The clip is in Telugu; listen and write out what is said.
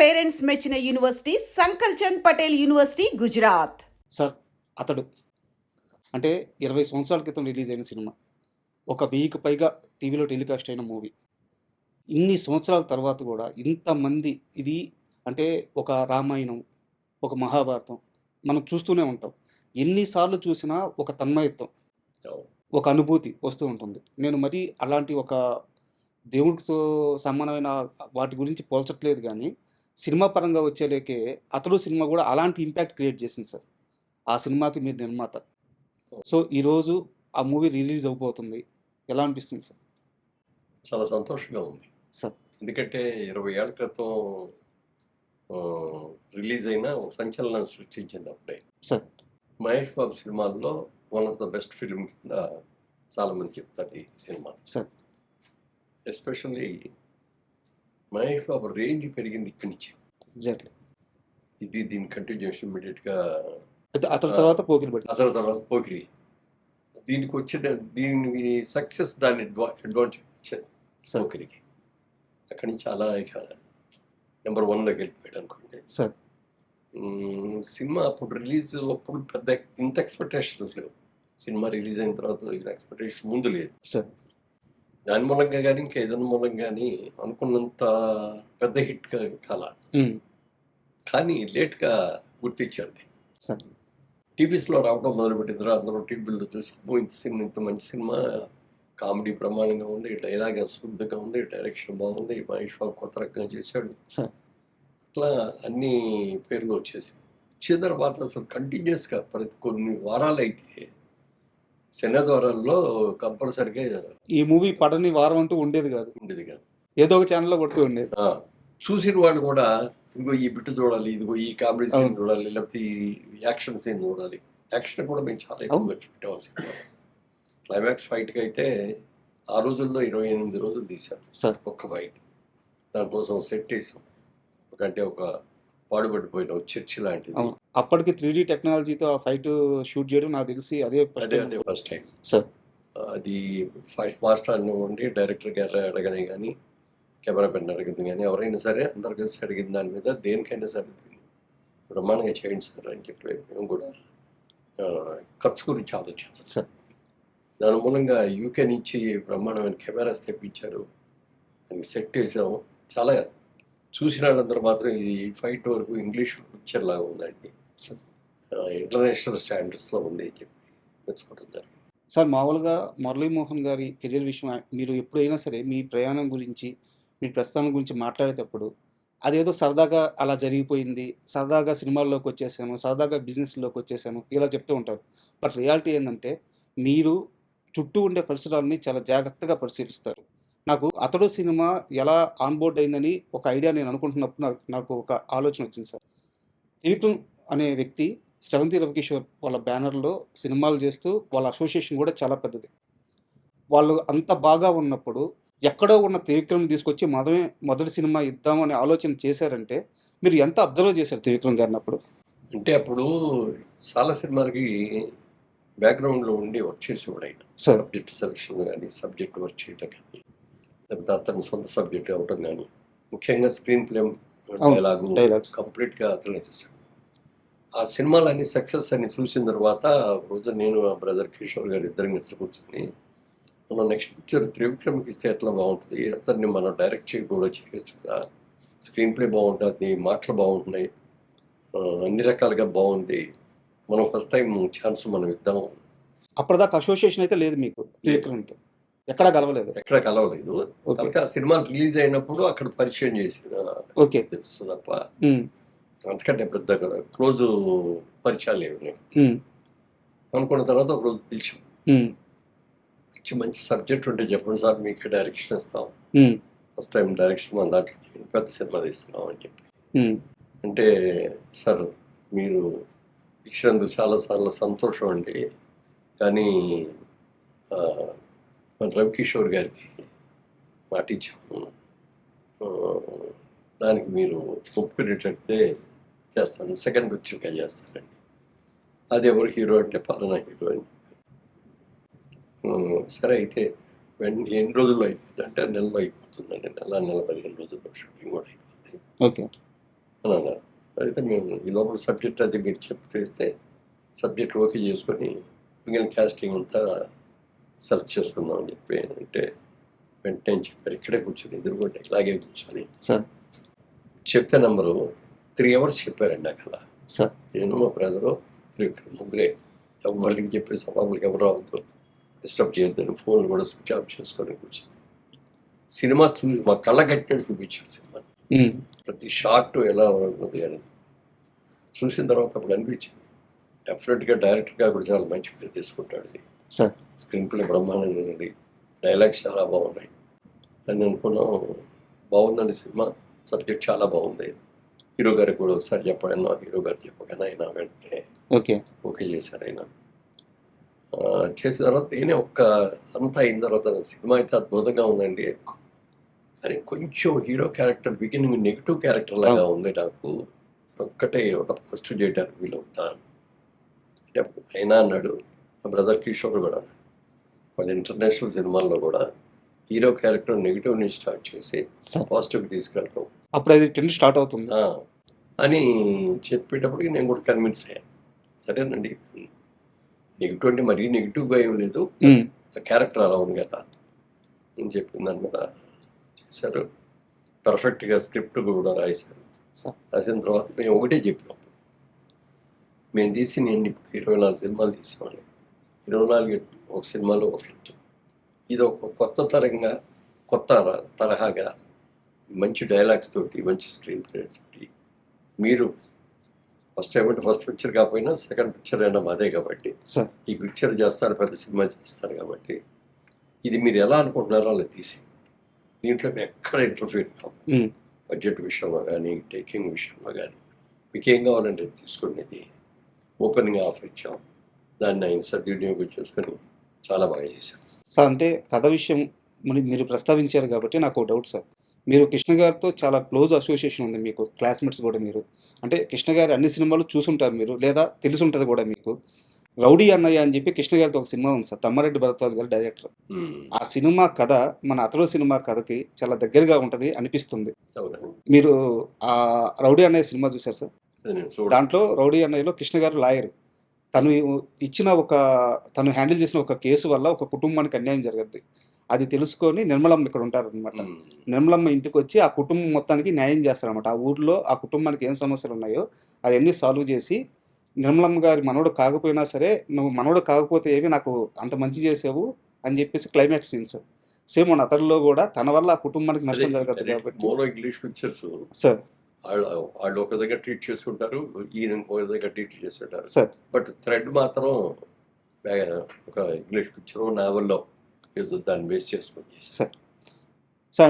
పేరెంట్స్ మెచ్చిన university Sankalchand Patel university Gujarat. Sir అతడు అంటే 20 సంవత్సరాల క్రితం రిలీజ్ అయిన సినిమా, ఒక 1000కి పైగా టీవీలో టెలికాస్ట్ అయిన మూవీ. ఇన్ని సంవత్సరాల తర్వాత కూడా ఇంతమంది ఇది అంటే ఒక రామాయణం, ఒక మహాభారతం మనం చూస్తూనే ఉంటాం. ఎన్నిసార్లు చూసినా ఒక తన్మయత్వం, ఒక అనుభూతి వస్తూ ఉంటుంది. నేను మరీ అలాంటి ఒక దేవుడితో సమానమైన వాటి గురించి పోల్చట్లేదు కానీ, సినిమా పరంగా వచ్చేలేకే అతడు సినిమా కూడా అలాంటి ఇంపాక్ట్ క్రియేట్ చేసింది సార్. ఆ సినిమాకి మీరు నిర్మాత. సో ఈరోజు ఆ మూవీ రిలీజ్ అవబోతుంది. ఎలా అనిపిస్తుంది సార్? చాలా సంతోషంగా ఉంది సార్ ఎందుకంటే 20 ఏళ్ల క్రితం రిలీజ్ అయిన ఒక సంచలనం సృష్టించింది అప్పుడే. సార్ మహేష్ బాబు సినిమాల్లో one of the best film కింద చాలా మంది చెప్తారు ఈ cinema. Sir especially Mahesh Babu range పెరిగింది ఇక్కడి నుంచి. ఎగ్జాక్ట్లీ. ఇది దీని కంటిన్యూషన్ ఇమీడియట్గా అయితే అతని తర్వాత పోకిరి పడి అసలు తర్వాత పోకిరి దీనికి వచ్చిన దీని సక్సెస్ దాని అడ్వాంటేజ్ వచ్చింది సార్. పోకిరికి. అక్కడి నుంచి చాలా ఇక నెంబర్ 1లోకి వెళ్ళిపోయాడు అనుకోండి. సార్ సినిమా అప్పుడు రిలీజ్ అప్పుడు పెద్ద ఇంత ఎక్స్పెక్టేషన్స్ లేవు. సినిమా రిలీజ్ అయిన తర్వాత ఎక్స్పెక్టేషన్ ముందు లేదు. సార్ దాని మూలంగా కానీ ఇంకా ఏదైనా మూలంగా కానీ అనుకున్నంత పెద్ద హిట్ కాల, కానీ లేట్గా గుర్తించారు. సార్ టీవీస్లో రావడం మొదలుపెట్టిన తర్వాత అందరూ టీవీలో చూసి ఇంత సినిమా, ఇంత మంచి సినిమా, కామెడీ ప్రమాణంగా ఉంది, డైలాగ్ అస్ఫుద్ధంగా ఉంది, డైరెక్షన్ బాగుంది, మహేష్ బాబు కొత్త రకంగా చేశాడు, సార్ అట్లా అన్ని పేర్లు వచ్చేసింది. వచ్చే తర్వాత అసలు కంటిన్యూస్గా ప్రతి కొన్ని వారాలు అయితే శనివారాల్లో కంపల్సరిగా ఈ మూవీ పడని వారం అంటూ ఉండేది కాదు. ఉండేది కాదు. ఏదో ఒక ఛానల్లో కొడుతూ ఉండేది. చూసిన వాళ్ళు కూడా ఇదిగో ఈ బిట్టు చూడాలి, ఇదిగో ఈ కామెడీ సీన్ చూడాలి, లేకపోతే ఈ యాక్షన్ సీన్ చూడాలి. యాక్షన్ కూడా మేము చాలా ఎక్కువ ఖర్చు పెట్టాం సినిమా. క్లైమాక్స్ ఫైట్కి అయితే ఆ రోజుల్లో 28 రోజులు తీశాం సార్ ఒక్క ఫైట్. దానికోసం సెట్ వేసాం. అంటే ఒక పాడుపడిపోయిన ఒక చర్చి లాంటిది. అవును. అప్పటికి 3D టెక్నాలజీతో ఆ ఫైట్ షూట్ చేయడం నాకు తెలిసి అదే అదే ఫస్ట్ టైం సార్. అది ఫస్ట్ మాస్టర్ ఉండి డైరెక్టర్ గారు అడగనే కానీ, కెమెరామెన్ అడిగింది కానీ, ఎవరైనా సరే అందరు కలిసి అడిగిన దాని మీద దేనికైనా సరే బ్రహ్మాండంగా చేయండి సార్ అని చెప్పి మేము కూడా ఖర్చు గురించి ఆలోచించాం సార్. దాని మూలంగా యూకే నుంచి బ్రహ్మాండమైన కెమెరాస్ తెప్పించారు, దానికి సెట్ వేసాము. చాలా చూసిన వాళ్ళందరూ మాత్రం ఇది ఫైట్ వరకు ఇంగ్లీష్ పిక్చర్ లాగా ఉందండి, ఇంటర్నేషనల్ స్టాండర్డ్స్లో ఉంది అని చెప్పి మెచ్చుకోవడం జరిగింది. సార్ మామూలుగా మురళీమోహన్ గారి కెరీర్ విషయం మీరు ఎప్పుడైనా సరే మీ ప్రయాణం గురించి, మీ ప్రస్థానం గురించి మాట్లాడేటప్పుడు అదేదో సరదాగా అలా జరిగిపోయింది, సరదాగా సినిమాల్లోకి వచ్చేసాను, సరదాగా బిజినెస్లోకి వచ్చేసాను ఇలా చెప్తూ ఉంటారు. బట్ రియాలిటీ ఏంటంటే మీరు చుట్టూ ఉండే పరిసరాలని చాలా జాగ్రత్తగా పరిశీలిస్తారు. నాకు అతడు సినిమా ఎలా ఆన్బోర్డ్ అయిందని ఒక ఐడియా నేను అనుకుంటున్నప్పుడు నాకు ఒక ఆలోచన వచ్చింది సార్. త్రివిక్రమ్ అనే వ్యక్తి శ్రవంతి రవికిషోర్ వాళ్ళ బ్యానర్లో సినిమాలు చేస్తూ వాళ్ళ అసోసియేషన్ కూడా చాలా పెద్దది. వాళ్ళు అంత బాగా ఉన్నప్పుడు ఎక్కడో ఉన్న త్రివిక్రమ్ తీసుకొచ్చి మొదటి సినిమా ఇద్దామనే ఆలోచన చేశారంటే మీరు ఎంత అబ్జర్వ్ చేశారు త్రివిక్రమ్ గారిని అప్పుడు? అంటే అప్పుడు చాలా సినిమాలకి బ్యాక్గ్రౌండ్లో ఉండి వర్క్ చేసేవాడు ఆయన. సార్ సబ్జెక్ట్ సెలక్షన్ కానీ, సబ్జెక్ట్ వర్క్ చేయటం కానీ, లేకపోతే అతని సొంత సబ్జెక్ట్ అవ్వటం కానీ, ముఖ్యంగా స్క్రీన్ ప్లే, డైలాగ్స్ కంప్లీట్గా అతనే చేశాడు. ఆ సినిమాలన్నీ సక్సెస్ అని చూసిన తర్వాత రోజు నేను ఆ బ్రదర్ కిషోర్ గారు ఇద్దరం కలిసి కూర్చొని మనం నెక్స్ట్ పిక్చర్ త్రివిక్రమ్కి ఇస్తే ఎట్లా బాగుంటుంది, అతన్ని మనం డైరెక్ట్ కూడా చేయొచ్చు కదా, స్క్రీన్ ప్లే బాగుంటుంది, మాటలు బాగుంటున్నాయి, అన్ని రకాలుగా బాగుంది, మనం ఫస్ట్ టైం ఛాన్స్ మనం ఇద్దాము. అప్పటిదాకా అసోసియేషన్ అయితే లేదు మీకు త్రివిక్రమ్తో? ఎక్కడా కలవలేదు? ఎక్కడ కలవలేదు. కాబట్టి ఆ సినిమా రిలీజ్ అయినప్పుడు అక్కడ పరిచయం చేసిన తెలుసు తప్ప అంతకంటే పెద్ద క్లోజ్ పరిచయాలు ఏమి అనుకున్న తర్వాత ఒక రోజు పిలిచాం. మంచి సబ్జెక్ట్ ఉంటే చెప్పండి సార్, మీకు డైరెక్షన్ ఇస్తాం, ఫస్ట్ టైం డైరెక్షన్ మన దాంట్లో పెద్ద సినిమా తీస్తున్నాం అని చెప్పి అంటే, సార్ మీరు ఇచ్చినందుకు చాలాసార్లు సంతోషం అండి, కానీ మన రవికిషోర్ గారికి మాట ఇచ్చాము, దానికి మీరు ఒప్పుకునేటట్టే చేస్తాను, సెకండ్ పిక్చర్గా చేస్తానండి. అది ఎవరు హీరో అంటే పలానా హీరో అని చెప్పారు. సరే అయితే ఎన్ని రోజుల్లో అయిపోతుంది అంటే నెలలో అయిపోతుందండి, నెల 15 రోజుల్లో షూటింగ్ కూడా అయిపోతుంది. ఓకే. అని అన్నారు. అయితే మేము ఈ లోపల సబ్జెక్ట్ అది మీరు చేస్తే సబ్జెక్ట్ ఓకే చేసుకొని మిగిలిన క్యాస్టింగ్ అంతా సెలెక్ట్ చేసుకుందాం అని చెప్పి అంటే వెంటనే చెప్పారు. ఇక్కడే కూర్చొని ఎదురుకుంటే ఇలాగే కూర్చొని సార్ చెప్తే నెంబరు 3 hours చెప్పారండి ఆ కథ. సార్ నేను మా బ్రదరు ముగ్గురే. ఎవరికి చెప్పేసి లోపలికి ఎవరు రావద్దు, డిస్టర్బ్ చేయొద్దని ఫోన్లు కూడా స్విచ్ ఆఫ్ చేసుకొని కూర్చొని సినిమా మా కళ్ళ కట్టినట్టు చూపించారు సినిమా. ప్రతి షాట్ ఎలా ఉన్నది అనేది చూసిన తర్వాత అప్పుడు అనిపించింది డెఫినెట్గా డైరెక్టర్గా కూడా చాలా మంచి పేరు తీసుకుంటాడు. ఇది సార్ స్క్రీన్ ప్లే బ్రహ్మాండంగా ఉంది, డైలాగ్స్ చాలా బాగున్నాయి అని అనుకున్నాం. బాగుందండి సినిమా, సబ్జెక్ట్ చాలా బాగుంది. హీరో గారికి కూడా ఒకసారి చెప్పాను, హీరో గారు చెప్పగానే ఆయన వెంటనే ఓకే ఓకే చేశారు. ఆయన చేసిన తర్వాత నేనే అంతా అయిన తర్వాత సినిమా అయితే అద్భుతంగా ఉందండి. కానీ కొంచెం hero character beginning negative character లాగా ఉంది. నాకు ఒక్కటే ఒక ఫస్ట్ చేయడానికి వీలవుతాను అంటే అయినా అన్నాడు. మా బ్రదర్ కిషోర్ కూడా వాళ్ళ ఇంటర్నేషనల్ సినిమాల్లో కూడా హీరో క్యారెక్టర్ నెగిటివ్ నుంచి స్టార్ట్ చేసి పాజిటివ్ తీసుకెళ్ళటం అప్పుడు అది ట్రెండ్ స్టార్ట్ అవుతుంది అని చెప్పేటప్పటికి నేను కూడా కన్విన్స్ అయ్యాను. సరేనండి, నెగిటివ్ అంటే మరీ నెగిటివ్గా ఏం లేదు, క్యారెక్టర్ అలా ఉంది కదా అని చెప్పిన దాని మీద చేశారు. పర్ఫెక్ట్గా స్క్రిప్ట్ కూడా రాశారు. రాసిన తర్వాత మేము ఒకటే చెప్పాం, మేము తీసి నేను ఇప్పుడు 24 సినిమాలు తీసామండి. 24 ఒక సినిమాలో ఒక ఎత్తు. ఇది ఒక కొత్త తరహాగా మంచి డైలాగ్స్ తోటి, మంచి స్క్రీన్ ప్లే తోటి మీరు ఫస్ట్ పిక్చర్ కాకపోయినా సెకండ్ పిక్చర్ అయినా మాదే కాబట్టి ఈ పిక్చర్ చేస్తారు, పెద్ద సినిమా చేస్తారు కాబట్టి ఇది మీరు ఎలా అనుకుంటున్నారో అలా తీసి దీంట్లో ఎక్కడ ఇంటర్ఫీర్ కావు. బడ్జెట్ విషయంలో కానీ, టేకింగ్ విషయంలో కానీ మీకు ఏం కావాలంటే తీసుకునేది ఓపెన్గా ఆఫర్ ఇచ్చాం. దాన్ని ఆయన సద్వినియోగం చేసుకొని చాలా బాగా చేశాం. సార్ అంటే కథ విషయం మీరు ప్రస్తావించారు కాబట్టి నాకు డౌట్ సార్. మీరు కృష్ణ గారితో చాలా క్లోజ్ అసోసియేషన్ ఉంది మీకు, క్లాస్మేట్స్ కూడా మీరు. అంటే కృష్ణ గారి అన్ని సినిమాలు చూసుంటారు మీరు, లేదా తెలిసి ఉంటుంది కూడా మీకు. రౌడీ అన్నయ్య అని చెప్పి కృష్ణ గారితో ఒక సినిమా ఉంది సార్, తమ్మారెడ్డి భరద్వాజ్ గారు డైరెక్టర్. ఆ సినిమా కథ మన అతడు సినిమా కథకి చాలా దగ్గరగా ఉంటుంది అనిపిస్తుంది. మీరు ఆ రౌడీ అన్నయ్య సినిమా చూసారు సార్? దాంట్లో రౌడీ అన్నయ్యలో కృష్ణ గారు లాయర్. తను తను హ్యాండిల్ చేసిన ఒక కేసు వల్ల ఒక కుటుంబానికి అన్యాయం జరుగుద్ది. అది తెలుసుకొని నిర్మలమ్మ ఇక్కడ ఉంటారనమాట. నిర్మలమ్మ ఇంటికి వచ్చి ఆ కుటుంబం మొత్తానికి న్యాయం చేస్తారనమాట. ఆ ఊర్లో ఆ కుటుంబానికి ఏం సమస్యలు ఉన్నాయో అవన్నీ సాల్వ్ చేసి, నిర్మలమ్మ గారి మనవడు కాకపోయినా సరే, నువ్వు మనవడు కాకపోతే ఏమి నాకు అంత మంచి చేసావు అని చెప్పేసి క్లైమాక్స్ సీన్స్. సేమ్ మన అతనిలో కూడా తన వల్ల ఆ కుటుంబానికి నష్టం జరగదు కాబట్టి ఇంగ్లీష్ పిక్చర్స్ సార్ వాళ్ళు ఒక దగ్గర ట్రీట్ చేసుకుంటారు, ఈయన ఒక దగ్గర ట్రీట్ చేస్తుంటారు సార్. బట్ థ్రెడ్ మాత్రం ఒక ఇంగ్లీష్ పిక్చర్ నావెల్లో దాన్ని బేస్ చేసుకుని సార్.